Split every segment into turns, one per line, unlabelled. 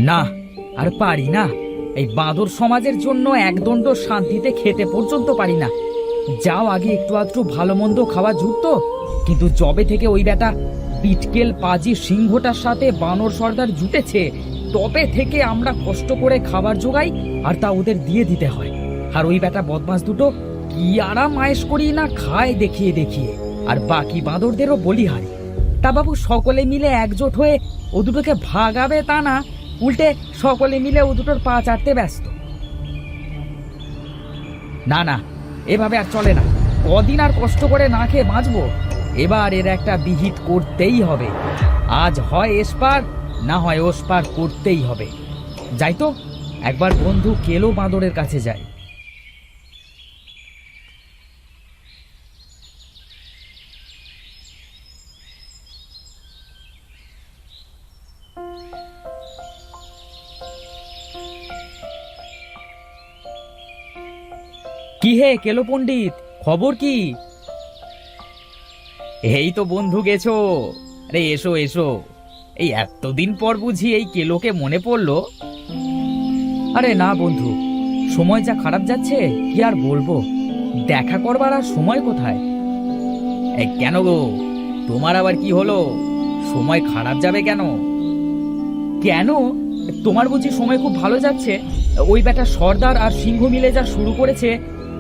না, আর পারি না। এই বাঁদর সমাজের জন্য একদণ্ড শান্তিতে খেতে পর্যন্ত পারি না। যাও, আগে একটু আধটু ভালো মন্দ খাওয়া জুটতো, কিন্তু যবে থেকে ওই বেটা বিটকেল পাজি সিংহটার সাথে বানর সর্দার জুটেছে, তবে থেকে আমরা কষ্ট করে খাবার জোগাই, আর তা ওদের দিয়ে দিতে হয়। আর ওই বেটা বদমাস দুটো কি আরাম আয়েশ করি না খায় দেখিয়ে দেখিয়ে, আর বাকি বাঁদরদেরও বলিহারি। তা বাবু, সকলে মিলে একজোট হয়ে ও দুটোকে ভাগাবে তা না, উল্টে সকলে মিলে ও দুটোর পা চাটতে ব্যস্ত। না না, এভাবে আর চলে না। কদিন আর কষ্ট করে না খেয়ে বাঁচবো? এবার এর একটা বিহিত করতেই হবে। আজ হয় এসপার, না হয় ওসপার করতেই হবে। যাই তো, একবার বন্ধু কেলো বাঁদরের কাছে যাই। কি হে কেলো পণ্ডিত, খবর কি? এই তো বন্ধু গেছো। আরে এসো এসো, এই এতদিন পর বুঝি এই কেলোকে মনে পড়লো? আরে না বন্ধু, সময় যা খারাপ যাচ্ছে কি আর বলবো, দেখা করবার আর সময় কোথায়। এই কেন গো, তোমার আবার কি হলো? সময় খারাপ যাবে কেন? কেন, তোমার বুঝি সময় খুব ভালো যাচ্ছে? ওই বেটা সর্দার আর সিংহ মিলে যা শুরু করেছে,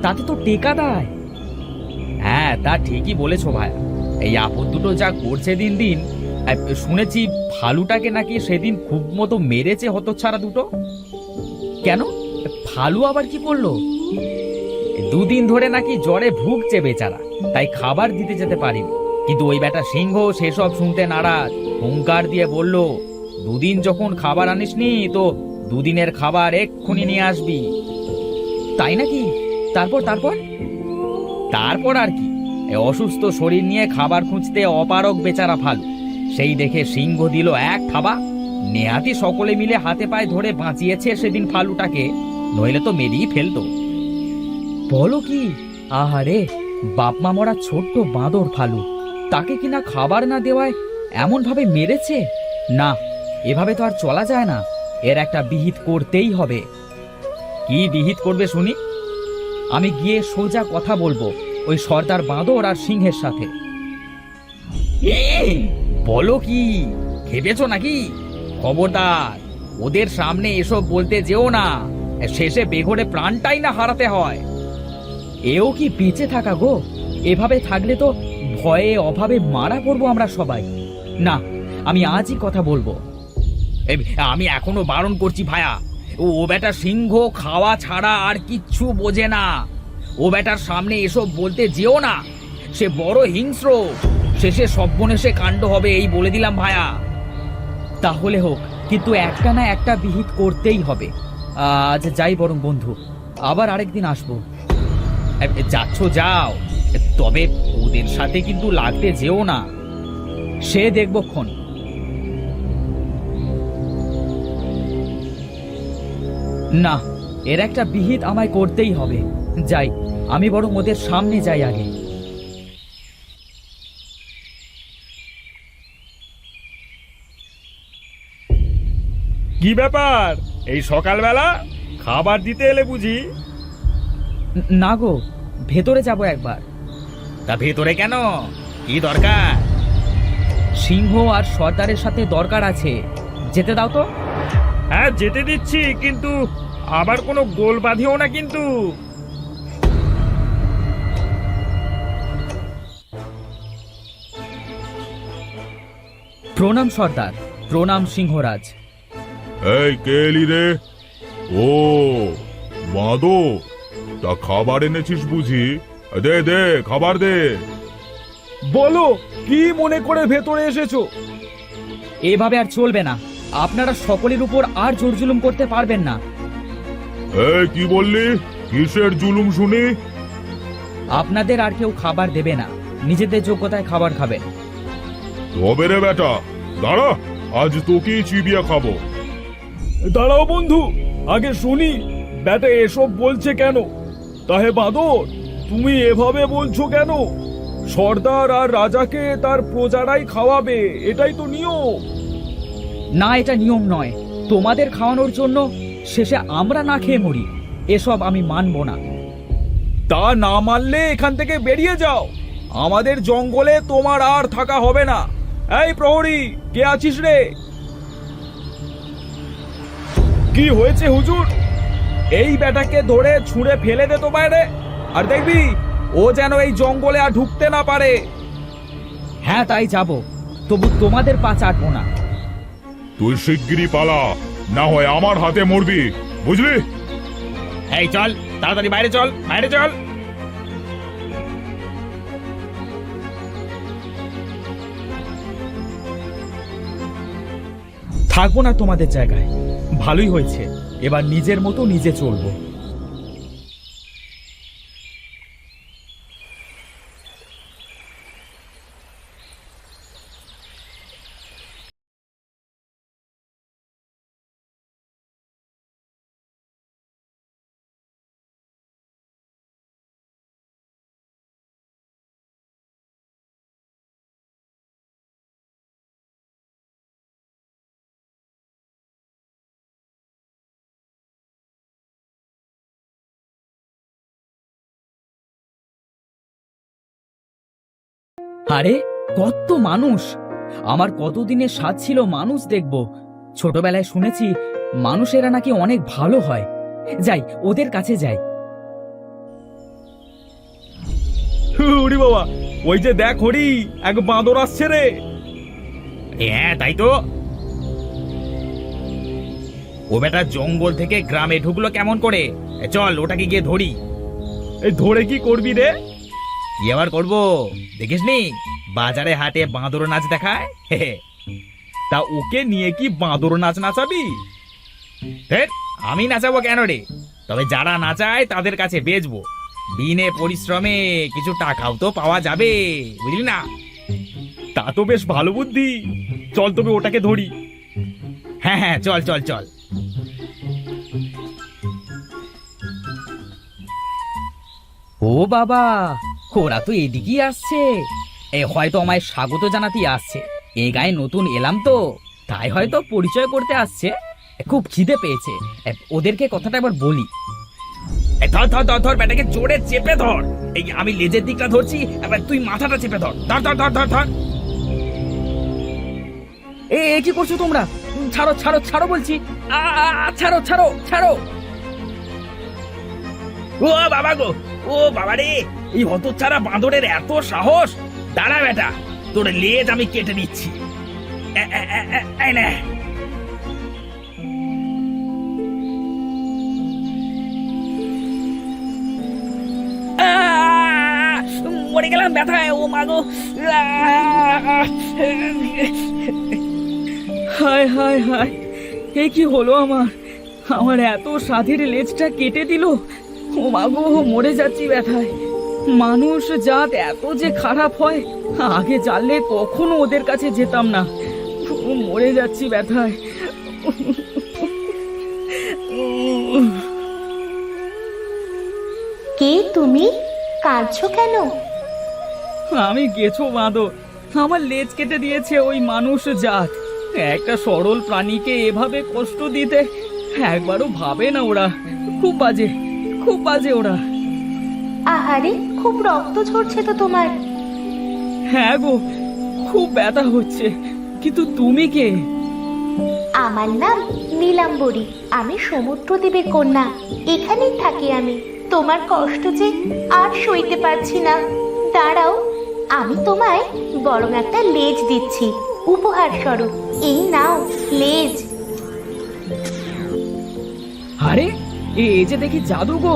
তাতে তো টেকা দেয়। হ্যাঁ, তা ঠিকই বলেছো ভাই। এই আপদ দুটো যা করছে দিন দিন, শুনেছি ফালুটাকে নাকি সেদিন খুব মতো মেরেছে হতচ্ছাড়া দুটো। কেন, ফালু আবার কি করলো? দুদিন ধরে নাকি জ্বরে ভুগছে বেচারা, তাই খাবার দিতে যেতে পারিনি। কিন্তু ওই বেটা সিংহ সেসব শুনতে নারাজ, হুঙ্কার দিয়ে বলল, দুদিন যখন খাবার আনিসনি তো দুদিনের খাবার এক্ষুনি নিয়ে আসবি। তাই নাকি? তারপর তারপর তারপর আর কি, অসুস্থ শরীর নিয়ে খাবার খুঁজতে অপারগ বেচারা ফালু। সেই দেখে সিংহ দিল এক থাবা। নেহাতি সকলে মিলে হাতে পায়ে ধরে বাঁচিয়েছে সেদিন ফালুটাকে, নইলে তো মেরেই ফেলতো। বলো কি? আহারে, বাপমা মরা ছোট্ট বাঁদর ফালু, তাকে কিনা খাবার না দেওয়ায় এমন ভাবে মেরেছে। না, এভাবে তো আর চলা যায় না। এর একটা বিহিত করতেই হবে। কি বিহিত করবে শুনি? আমি গিয়ে সোজা কথা বলবো ওই সর্দার বাঁদর আর সিংহের সাথে। বলো কি, ভেবেছো নাকি? খবরদার, ওদের সামনে এসব বলতে যেও না, শেষে বেঘরে প্রাণটাই না হারাতে হয়। এও কি বেঁচে থাকা গো? এভাবে থাকলে তো ভয়ে অভাবে মারা পড়বো আমরা সবাই। না, আমি আজই কথা বলবো। আমি এখনো বারণ করছি ভায়া, ও বেটা সিংহ খাওয়া ছাড়া আর কিচ্ছু বোঝে না। ও বেটার সামনে এসব বলতে যেও না, সে বড় হিংস্র। শেষে সর্বনেশে কাণ্ড হবে, এই বলে দিলাম ভায়া। তাহলে হোক, কিন্তু একটা না একটা বিহিত করতেই হবে। আজ যাই বরং বন্ধু, আবার আরেকদিন আসবো। যাচ্ছ যাও, তবে ওদের সাথে কিন্তু লাগতে যেও না। সে দেখবক্ষণ। না, এর একটা বিহিত আমায় করতেই হবে। যাই, আমি বরং ওদের সামনে যাই আগে।
কি ব্যাপার, এই সকালবেলা খাবার দিতে এলে বুঝি?
না গো, ভেতরে যাব একবার।
তা ভেতরে কেন, কি দরকার?
সিংহ আর সর্দারের সাথে দরকার আছে, যেতে দাও তো।
হ্যাঁ, যেতে দিচ্ছি, কিন্তু আবার কোনো গোল বাঁধিও না কিন্তু।
প্রণাম সর্দার, প্রণাম সিংহরাজ।
এই কে এলি রে? ও বাঁদর, তা খাবার এনেছিস বুঝি? দে দে, খাবার দে।
বলো, কি মনে করে ভেতরে এসেছো?
এভাবে আর চলবে না। আপনারা সকলের উপর আর জোর জুলুম করতে পারবেন না।
এই কি বললি? কিসের জুলুম শুনি?
আপনাদের আর কেউ খাবার দেবে না, নিজেদের যোগ্যতায় খাবার খাবেন।
তবে রে বেটা, দাঁড়া, আজ তোকেই চিবিয়ে খাবো।
দাঁড়াও বন্ধু, আগে শুনি ব্যাটা এসব বলছে কেন। তাহে বাঁদর, তুমি এভাবে বলছো কেন? সর্দার আর রাজাকে তার প্রজারাই খাওয়াবে, এটাই তো নিয়ম।
না, এটা নিয়ম নয়। তোমাদের খাওয়ানোর জন্য শেষে আমরা না খেয়ে মরি, এসব আমি মানব না।
তা না মানলে এখান থেকে বেরিয়ে যাও, আমাদের জঙ্গলে তোমার আর থাকা হবে না। এই প্রহরী, কে আছিস রে? কি হয়েছে হুজুর? এই বেটাকে ধরে ছুঁড়ে ফেলে দে তো বাইরে, আর দেখবি ও যেন এই জঙ্গলে আর ঢুকতে না পারে।
হ্যাঁ তাই যাব, তবু তোমাদের পা চাটবো না।
তুই শিগগিরই পালা, না হয় আমার হাতে মরবি, বুঝলি?
এই চল, তাড়াতাড়ি বাইরে চল, বাইরে চল। থাকবো না তোমাদের জায়গায়, ভালোই হয়েছে, এবার নিজের মতো নিজে চলবো।
আরে কত মানুষ! আমার কতদিনের স্বাদ ছিল মানুষ দেখব। ছোটবেলায় শুনেছি মানুষেরা নাকি অনেক ভালো হয়। যাই, ওদের কাছে যাই।
ওরে বাবা, ওই যে দেখ হরি, এক বাঁদর আসছে রে।
হ্যাঁ তাই তো। ও বেটা জঙ্গল থেকে গ্রামে ঢুকলো কেমন করে? চল ওটাকে গিয়ে ধরি।
এই ধরে কি করবি রে?
কি আবার করবো, দেখিসনি বাজারে হাটে বাঁদর নাচ দেখায়?
তা ওকে নিয়ে কি বাঁদর নাচ নাচাবি?
ধ্যাৎ, আমি নাচাবো কেন রে? তবে যারা নাচায় তাদের কাছে বেচবো, বিনে পরিশ্রমে কিছু টাকাও তো পাওয়া যাবে, বুঝলি না?
তা তো বেশ ভালো বুদ্ধি, চল তবে ওটাকে ধরি।
হ্যাঁ হ্যাঁ, চল চল চল।
ও বাবা, ওরা তো এদিকেই আসছে। এ হয়তো আমায় স্বাগত জানাতেই আসছে। এই গায়ে নতুন এলাম তো, তাই হয়তো পরিচয় করতে আসছে। খুব খিদে পেয়েছে, ওদেরকে কথাটা এবার বলি।
এই ধর ধর ধর ধর, বেটাকে জোরে চেপে ধর। এই আমি লেজের দিকটা ধরছি, এবার তুই মাথাটা চেপে ধর। ধর ধর ধর ধর ধর।
এ কি করছো তোমরা? ছাড়ো ছাড়ো ছাড়ো বলছি। ছাড়ো ছাড়ো ছাড়ো।
ও বাবা গো, ও বাবা রে, এই হতচ্ছাড়া বাঁদরের এত সাহস! দাঁড়া বেটা, তোর লেজ আমি কেটে দিচ্ছি। এই নে। মরে গেলাম ব্যথায়, ও মা গো।
হায় হায় হায়, এ কি হলো আমার? আমার এত সাধের লেজটা কেটে দিল। ও মাগো, মরে যাচ্ছি ব্যথায়। মানুষ জাত এত যে খারাপ হয়, আগে জানলে কখনো ওদের কাছে যেতাম না। মরে যাচ্ছি ব্যথায়।
কে তুমি? কাঁদছো কেন?
আমি গেছো বাঁদর, আমার লেজ কেটে দিয়েছে ওই মানুষ জাত। একটা সরল প্রাণীকে এভাবে কষ্ট দিতে একবারও ভাবে না ওরা। খুব বাজে, খুব বাজে ওরা।
আহারে, খুব রক্ত ঝরছে তো তোমার।
হ্যাঁ গো, খুব ব্যথা হচ্ছে। কিন্তু তুমি কে?
আমার নাম নীলাম্বরী, আমি সমুদ্রদেবের কন্যা। এখানেই থাকি আমি। তোমার কষ্ট যে আর সইতে পারছি না। দাঁড়াও, আমি তোমায় বরং একটা লেজ দিচ্ছি উপহার স্বরূপ। এই নাও লেজ।
আরে এই যে দেখি জাদু গো,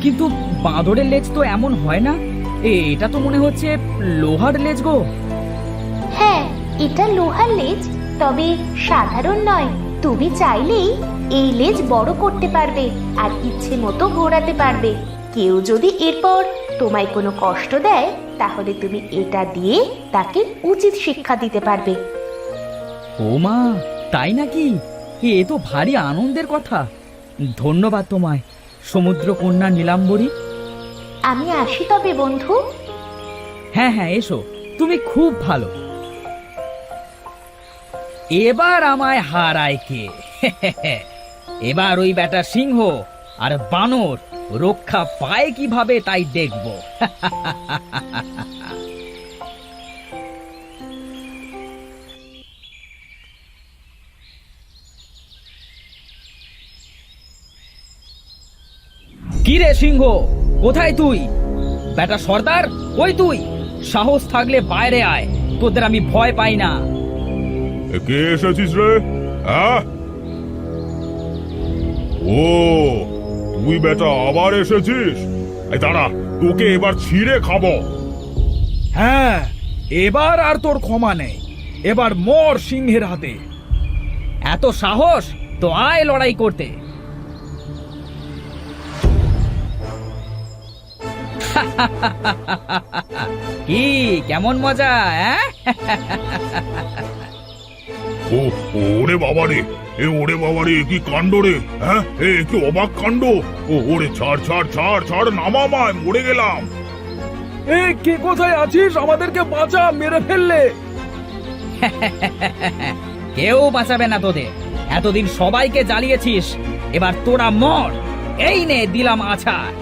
কিন্তু বাঁদরের লেজ তো এমন হয় না। এটা তো মনে হচ্ছে লোহার লেজ গো।
হ্যাঁ, এটা লোহার লেজ, তবে সাধারণ নয়। তুমি চাইলেই এই লেজ বড় করতে পারবে আর ইচ্ছে মতো ঘোরাতে পারবে। কেউ যদি এরপর তোমায় কোনো কষ্ট দেয়, তাহলে তুমি এটা দিয়ে তাকে উচিত শিক্ষা দিতে পারবে।
ও মা, তাই নাকি? এ তো ভারী আনন্দের কথা। ধন্যবাদ তোমায় সমুদ্র কন্যা নীলাম্বরী।
আমি আসি তবে বন্ধু।
হ্যাঁ হ্যাঁ, এসো, তুমি খুব ভালো। এবার আমায় হারায় কে? এবার ওই বেটা সিংহ আর বানর রক্ষা পায় কিভাবে তাই দেখব। কি রে সিংহ, কোথায় তুই? বেটা সর্দার, ওই তুই, সাহস থাকলে বাইরে আয়, তোদের আমি ভয় পাই না।
এ, কে এসেছিস রে? হ্যাঁ, ও তুই বেটা আবার এসেছিস? এই দাঁড়া, তোকে এবার ছিঁড়ে খাবো।
হ্যাঁ, এবার আর তোর ক্ষমা নেই। এবার মর সিংহের হাতে।
এত সাহস তো আয় লড়াই করতে। কি কেমন মজা, হ্যাঁ?
ও ওরে বাবা রে, ওরে বাবা রে, কি কাণ্ড রে! হ্যাঁ, কি অবাক কাণ্ড! ওরে ছাড় ছাড় ছাড় ছাড়, নামা আমায়, মরে গেলাম।
কে কোথায় আছিস? আমাদেরকে বাঁচা, মেরে ফেললে।
কেউ বাঁচাবে না তোদের। এতদিন সবাইকে জ্বালিয়েছিস, এবার তোরা মর। এই নে দিলাম আছাড়।